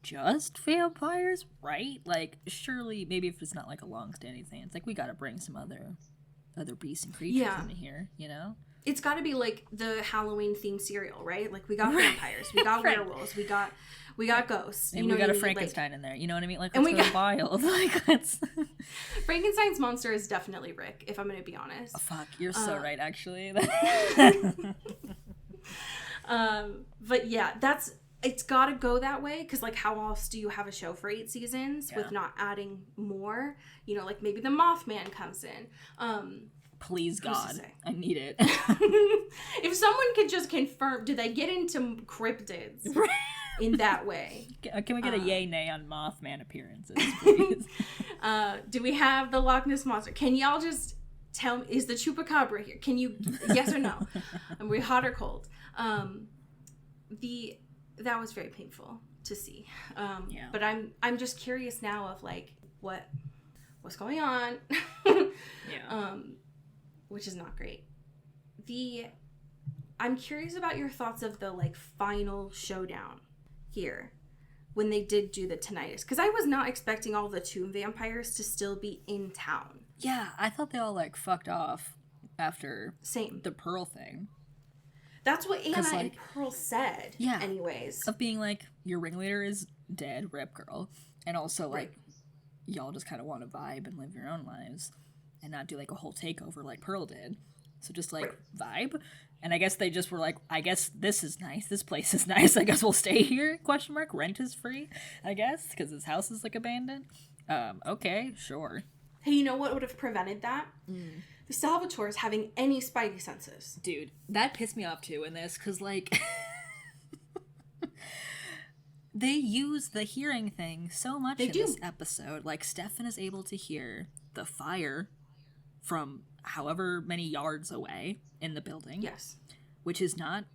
just vampires, right? Like, surely, maybe if it's not like a long-standing thing, it's like we gotta bring some other beasts and creatures into here, you know? It's gotta be like the Halloween-themed cereal, right? Like, we got vampires, we got werewolves, we got ghosts. And we got a Frankenstein in there, you know what I mean? Like, and let's go wild. Like, let's... Frankenstein's monster is definitely Rick, if I'm gonna be honest. Oh, fuck, you're so right, actually. But yeah, it's gotta go that way, because, like, how else do you have a show for 8 seasons with not adding more? You know, like, maybe the Mothman comes in. Please, God, I need it. If someone could just confirm, do they get into cryptids in that way? Can we get a yay, nay on Mothman appearances, please? Do we have the Loch Ness Monster? Can y'all just tell me, is the Chupacabra here? Can you, yes or no? Are we hot or cold? That was very painful to see. But I'm just curious now of, like, what's going on. Which is not great. I'm curious about your thoughts of the, like, final showdown here when they did do the tinnitus, because I was not expecting all the tomb vampires to still be in town. Yeah, I thought they all, like, fucked off after the Pearl thing. That's what Anna and Pearl said. Yeah. Anyways, of being like, your ringleader is dead, rip girl, and also like y'all just kind of want to vibe and live your own lives and not do like a whole takeover like Pearl did. So just like vibe. And I guess they just were like, I guess this is nice. This place is nice. I guess we'll stay here? ? Rent is free, I guess, because his house is like abandoned. Okay, sure. Hey, you know what would have prevented that? The Salvatores having any spidey senses. Dude, that pissed me off too in this, because like they use the hearing thing so much this episode. Like, Stefan is able to hear the fire from however many yards away in the building. Yes. Which is not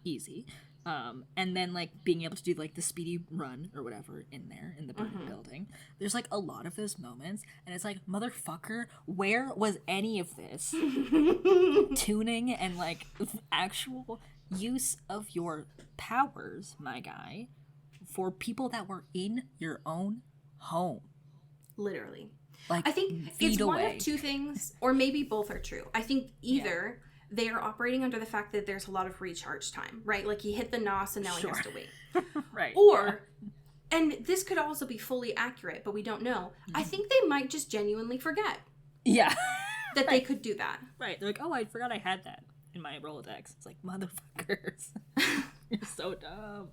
easy. And then, like, being able to do, like, the speedy run or whatever in there, in the burning building. There's, like, a lot of those moments. And it's like, motherfucker, where was any of this tuning and, like, actual use of your powers, my guy, for people that were in your own home? Literally. Like, I think it's one of two things, or maybe both are true. I think either... Yeah. They are operating under the fact that there's a lot of recharge time, right? Like, he hit the NOS and now he has to wait. Right. Or, and this could also be fully accurate, but we don't know. I think they might just genuinely forget. Yeah. That they could do that. Right. They're like, oh, I forgot I had that in my Rolodex. It's like, motherfuckers. You're so dumb.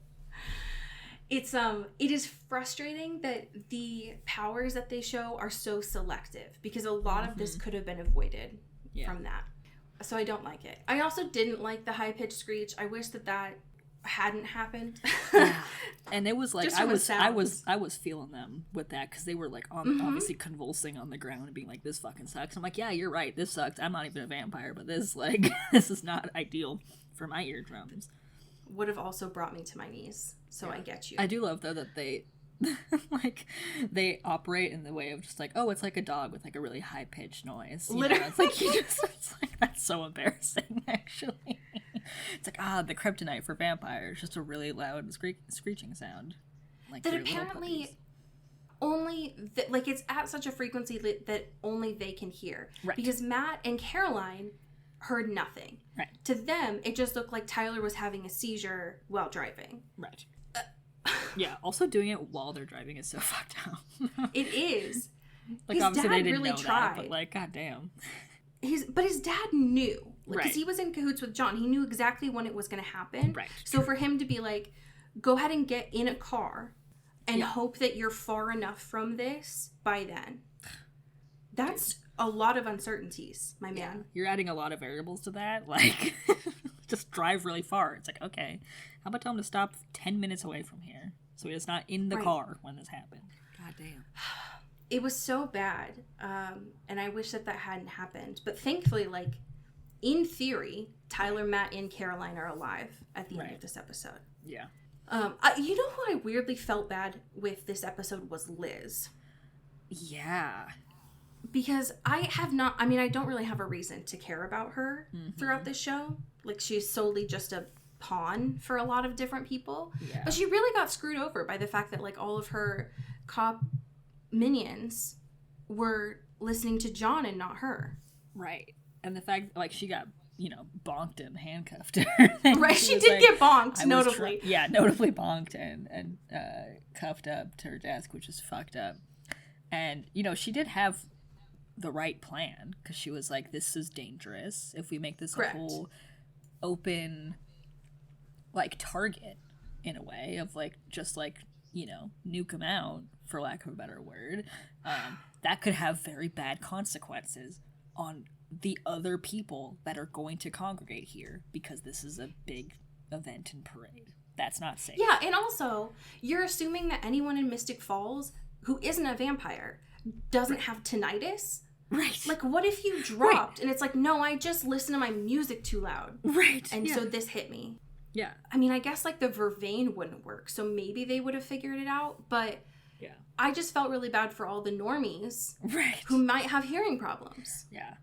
It is frustrating that the powers that they show are so selective, because a lot of this could have been avoided from that. So I don't like it. I also didn't like the high-pitched screech. I wish that hadn't happened. Yeah. And it was like, I was feeling them with that, because they were like obviously convulsing on the ground and being like, this fucking sucks. I'm like, yeah, you're right, this sucks. I'm not even a vampire, but this, like, this is not ideal for my eardrums. Would have also brought me to my knees. So I get you. I do love though that they like, they operate in the way of just like, oh, it's like a dog with like a really high pitched noise. Literally. It's like, it's like, that's so embarrassing, actually. It's like, the kryptonite for vampires, just a really loud screeching sound. Like, that apparently only like, it's at such a frequency that only they can hear. Right. Because Matt and Caroline heard nothing. Right. To them, it just looked like Tyler was having a seizure while driving. Right. Yeah, also doing it while they're driving is so fucked up. It is. Like, his obviously dad they didn't really know tried. that, but like, goddamn. But his dad knew. Because right. he was in cahoots with John. He knew exactly when it was going to happen. Right. So for him to be like, go ahead and get in a car and hope that you're far enough from this by then. That's a lot of uncertainties, my man. You're adding a lot of variables to that. Like, just drive really far. It's like, okay, how about tell him to stop 10 minutes away from here so he's not in the car when this happened? God damn. It was so bad, and I wish that hadn't happened. But thankfully, like, in theory, Tyler, Matt, and Caroline are alive at the end of this episode. Yeah. You know who I weirdly felt bad with this episode was Liz. Yeah. Because I don't really have a reason to care about her throughout this show. Like, she's solely just a pawn for a lot of different people. Yeah. But she really got screwed over by the fact that, like, all of her cop minions were listening to John and not her. Right. And the fact, like, she got, bonked and handcuffed. Right, she did get bonked, notably. Notably bonked and cuffed up to her desk, which is fucked up. And, she did have the right plan, because she was like, this is dangerous. If we make this a whole open, like, target, in a way, of, like, just, like, nuke them out, for lack of a better word, that could have very bad consequences on the other people that are going to congregate here, because this is a big event and parade. That's not safe. Yeah, and also, you're assuming that anyone in Mystic Falls who isn't a vampire doesn't have tinnitus. Right. Like, what if you dropped and it's like, no, I just listen to my music too loud. Right. And so this hit me. Yeah. I mean, I guess, like, the vervain wouldn't work, so maybe they would have figured it out, but yeah, I just felt really bad for all the normies who might have hearing problems. Yeah.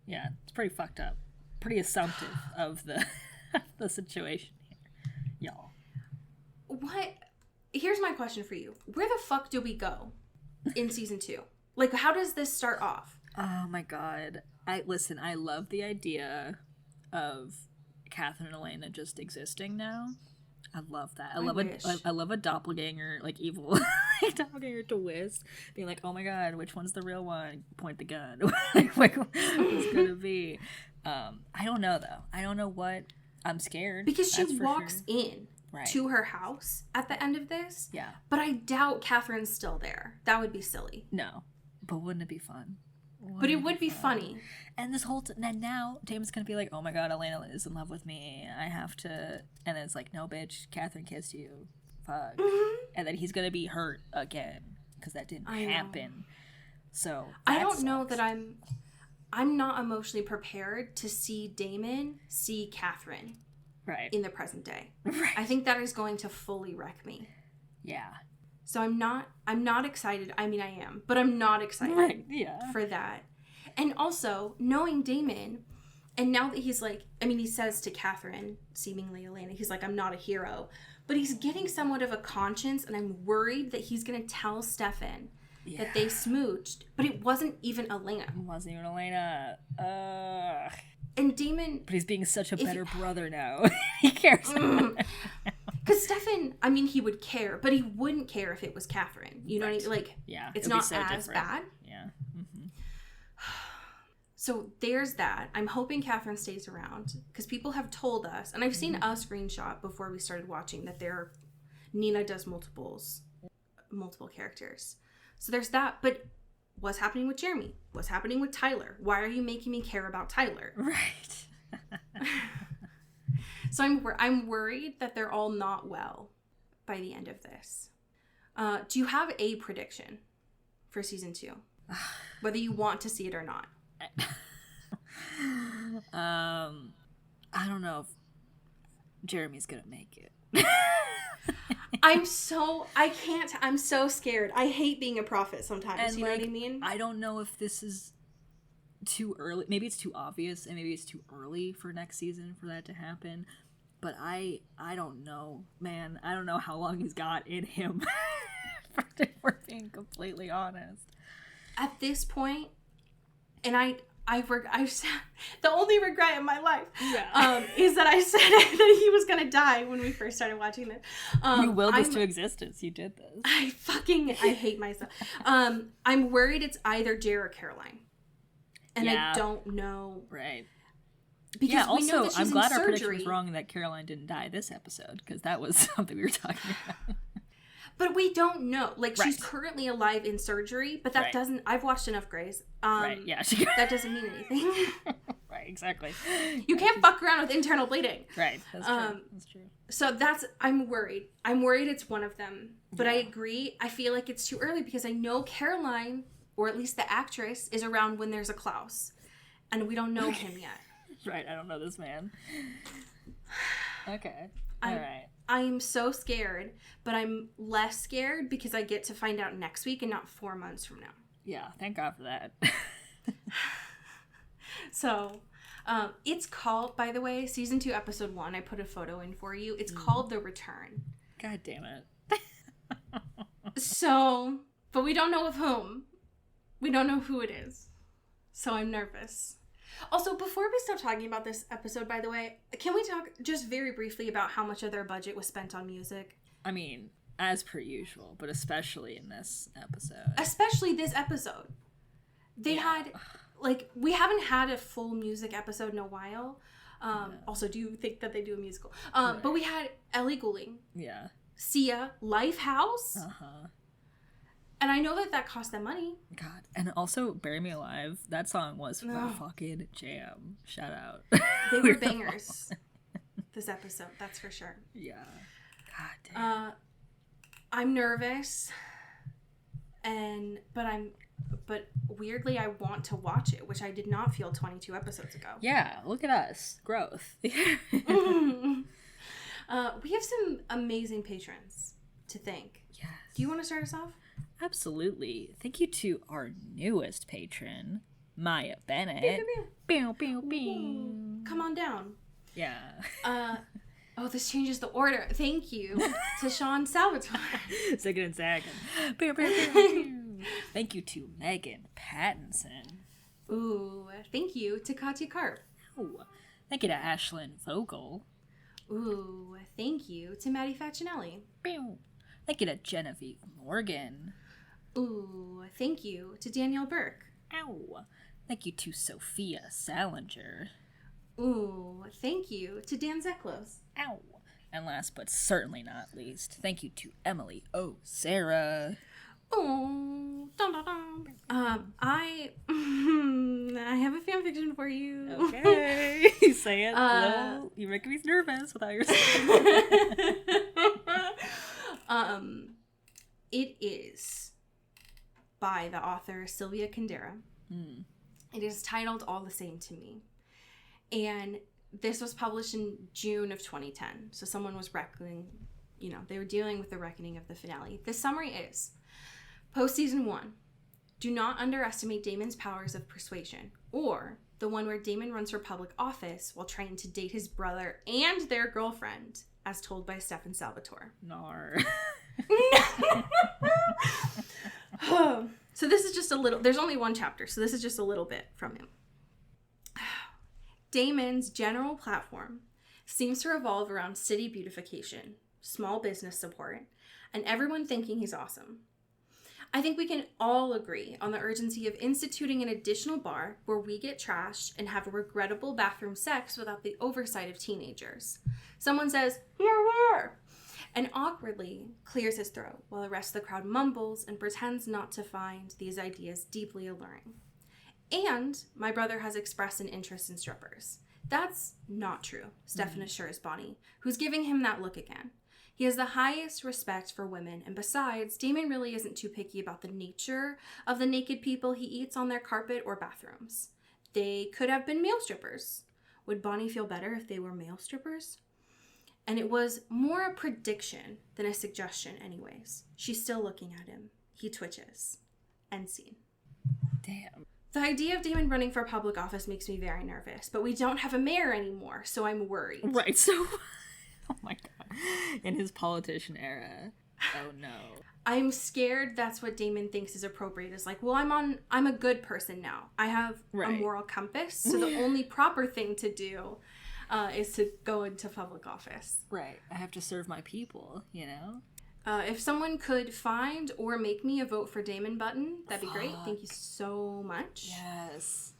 Yeah, it's pretty fucked up. Pretty assumptive of the situation here. Y'all. Here's my question for you. Where the fuck do we go in season 2? Like, how does this start off? Oh my god. I love the idea of Catherine and Elena just existing now. I love that. I love a doppelganger, like, evil like, doppelganger twist. Being like, oh my god, which one's the real one? Point the gun. Like, what's it gonna be? I don't know, though. I don't know what. I'm scared. Because she walks in to her house at the end of this. Yeah. But I doubt Catherine's still there. That would be silly. No. But wouldn't it be fun? But it would be funny. And this whole and now Damon's gonna be like, oh my god, Elena is in love with me, I have to, and then it's like, no bitch, Catherine kissed you, fuck. And then he's gonna be hurt again because that didn't happen. So I don't know that I'm not emotionally prepared to see Damon see Catherine in the present day. I think that is going to fully wreck me. Yeah. So I'm not excited. I mean, I am, but I'm not excited for that. And also, knowing Damon, and now that he's like, I mean, he says to Catherine, seemingly Elena, he's like, I'm not a hero. But he's getting somewhat of a conscience, and I'm worried that he's going to tell Stefan that they smooched, but it wasn't even Elena. It wasn't even Elena. And Damon... But he's being such a better brother now. He cares. Because Stefan, I mean, he would care, but he wouldn't care if it was Catherine. You know what I mean? Like, it's not so as bad. Yeah. Mm-hmm. So there's that. I'm hoping Catherine stays around, because people have told us, and I've seen a screenshot before we started watching, that Nina does multiple characters. So there's that, but what's happening with Jeremy? What's happening with Tyler? Why are you making me care about Tyler? Right. So I'm worried that they're all not well by the end of this. Do you have a prediction for season 2? Whether you want to see it or not. I don't know if Jeremy's gonna make it. I'm so scared. I hate being a prophet sometimes. And, you know what I mean? I don't know if this is too early. Maybe it's too obvious, and maybe it's too early for next season for that to happen. But I don't know, man. I don't know how long he's got in him. If we're being completely honest. At this point, and I've the only regret in my life is that I said that he was gonna die when we first started watching this. You willed this to existence. You did this. I hate myself. I'm worried it's either Jer or Caroline, and I don't know. Right. Because also, we know that she's I'm glad in our surgery. prediction was wrong that Caroline didn't die this episode, because that was something we were talking about. But we don't know. Like, Right. she's currently alive in surgery, but that Right. doesn't... I've watched enough Greys. Right, yeah. That doesn't mean anything. Right, exactly. You can't fuck around with internal bleeding. Right, that's true. That's true. So I'm worried. I'm worried it's one of them. But I agree. I feel like it's too early because I know Caroline, or at least the actress, is around when there's a Klaus. And we don't know him yet. Right, I don't know this man. Okay, alright. I'm so scared, but I'm less scared because I get to find out next week and not 4 months from now. Yeah, thank God for that. So, it's called, by the way, season 2, episode 1. I put a photo in for you. It's called The Return. God damn it. So, but we don't know of whom. We don't know who it is. So I'm nervous. Also, before we stop talking about this episode, by the way, can we talk just very briefly about how much of their budget was spent on music? I mean, as per usual, but especially in this episode. Especially this episode. They had, like, we haven't had a full music episode in a while. Also, do you think that they do a musical? Right. But we had Ellie Goulding. Yeah. Sia, Lifehouse. Uh-huh. And I know that cost them money. God. And also, Bury Me Alive, that song was a fucking jam. Shout out. They were bangers this episode, that's for sure. Yeah. God damn. I'm nervous, but weirdly I want to watch it, which I did not feel 22 episodes ago. Yeah, look at us. Growth. We have some amazing patrons to thank. Yes. Do you want to start us off? Absolutely. Thank you to our newest patron, Maya Bennett. Pew, pew, Pew, pew, pew. Come on down. Yeah. Oh, this changes the order. Thank you to Sean Salvatore. Second and second. Pew, pew, pew, pew. Thank you to Megan Pattinson. Ooh, thank you to Katya Karp. Ooh. Thank you to Ashlyn Vogel. Ooh, thank you to Maddie Facinelli. Pew. Thank you to Genevieve Morgan. Ooh, thank you to Danielle Burke. Ow. Thank you to Sophia Salinger. Ooh, thank you to Dan Zeklos. Ow. And last but certainly not least, thank you to Emily O. Sarah. Oh, dun, dun, dun. I have a fanfiction for you. Okay. Say it. No, you make me nervous without your It is by the author Sylvia Kandera. It is titled All the Same to Me. And this was published in June of 2010. So someone was reckoning, they were dealing with the reckoning of the finale. The summary is, post season 1, do not underestimate Damon's powers of persuasion, or the one where Damon runs for public office while trying to date his brother and their girlfriend, as told by Stefan Salvatore. Nar. So this is just a little, there's only one chapter, so this is just a little bit from him. Damon's general platform seems to revolve around city beautification, small business support, and everyone thinking he's awesome. I think we can all agree on the urgency of instituting an additional bar where we get trashed and have a regrettable bathroom sex without the oversight of teenagers. Someone says, "Here," and awkwardly clears his throat while the rest of the crowd mumbles and pretends not to find these ideas deeply alluring. And my brother has expressed an interest in strippers. That's not true, Stefan assures Bonnie, who's giving him that look again. He has the highest respect for women, and besides, Damon really isn't too picky about the nature of the naked people he eats on their carpet or bathrooms. They could have been male strippers. Would Bonnie feel better if they were male strippers? And it was more a prediction than a suggestion anyways. She's still looking at him. He twitches. End scene. Damn. The idea of Damon running for public office makes me very nervous, but we don't have a mayor anymore, so I'm worried. Right, so... Oh my god. In his politician era. Oh no. I'm scared that's what Damon thinks is appropriate. Is like, well, I'm a good person now. I have a moral compass, so the only proper thing to do is to go into public office. Right. I have to serve my people, If someone could find or make me a vote for Damon button, that'd be great. Thank you so much. Yes.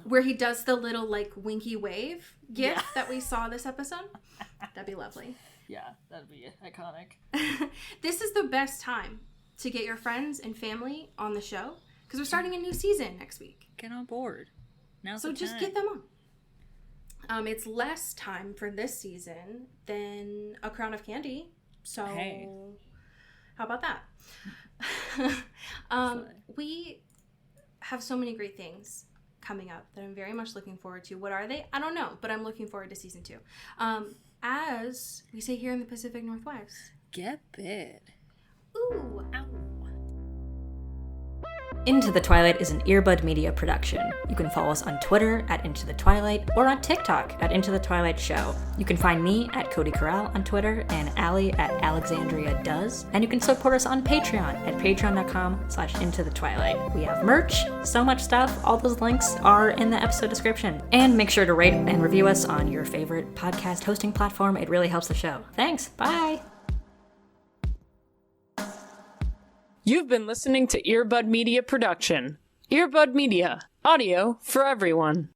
Where he does the little, winky wave gif that we saw this episode. That'd be lovely. Yeah, that'd be iconic. This is the best time to get your friends and family on the show because we're starting a new season next week. Get on board. Now's So the just time. get them on. It's less time for this season than A Crown of Candy. So Hey. how about that? We have so many great things coming up that I'm very much looking forward to. What are they? I don't know, but I'm looking forward to season 2. As we say here in the Pacific Northwest. Get bid. Ooh. Ow. Into the Twilight is an Earbud Media production. You can follow us on Twitter at Into the Twilight or on TikTok at Into the Twilight Show. You can find me at Cody Corral on Twitter and Allie at Alexandria Does. And you can support us on Patreon at patreon.com/Into the Twilight. We have merch, so much stuff. All those links are in the episode description. And make sure to rate and review us on your favorite podcast hosting platform. It really helps the show. Thanks. Bye. You've been listening to Earbud Media Production. Earbud Media. Audio for everyone.